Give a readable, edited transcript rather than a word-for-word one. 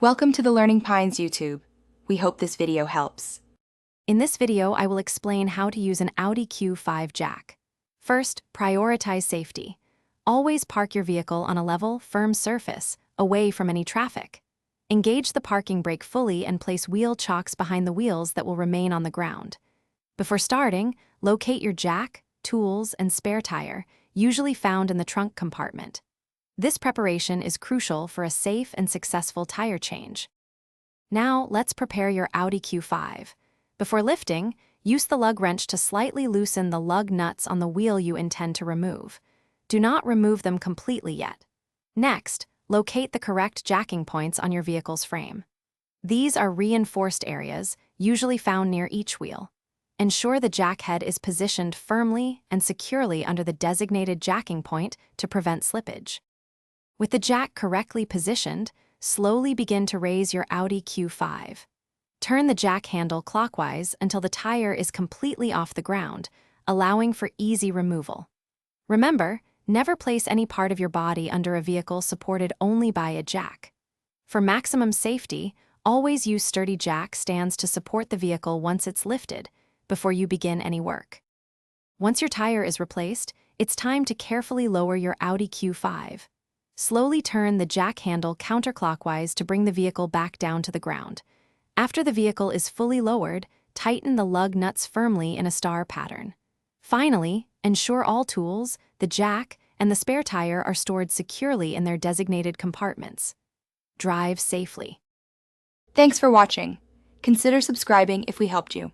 Welcome to the Learning Pines YouTube. We hope this video helps. In this video, I will explain how to use an Audi Q5 jack. First, prioritize safety. Always park your vehicle on a level, firm surface, away from any traffic. Engage the parking brake fully and place wheel chocks behind the wheels that will remain on the ground. Before starting, locate your jack, tools, and spare tire, usually found in the trunk compartment. This preparation is crucial for a safe and successful tire change. Now, let's prepare your Audi Q5. Before lifting, use the lug wrench to slightly loosen the lug nuts on the wheel you intend to remove. Do not remove them completely yet. Next, locate the correct jacking points on your vehicle's frame. These are reinforced areas, usually found near each wheel. Ensure the jack head is positioned firmly and securely under the designated jacking point to prevent slippage. With the jack correctly positioned, slowly begin to raise your Audi Q5. Turn the jack handle clockwise until the tire is completely off the ground, allowing for easy removal. Remember, never place any part of your body under a vehicle supported only by a jack. For maximum safety, always use sturdy jack stands to support the vehicle once it's lifted, before you begin any work. Once your tire is replaced, it's time to carefully lower your Audi Q5. Slowly turn the jack handle counterclockwise to bring the vehicle back down to the ground. After the vehicle is fully lowered, tighten the lug nuts firmly in a star pattern. Finally, ensure all tools, the jack, and the spare tire are stored securely in their designated compartments. Drive safely. Thanks for watching. Consider subscribing if we helped you.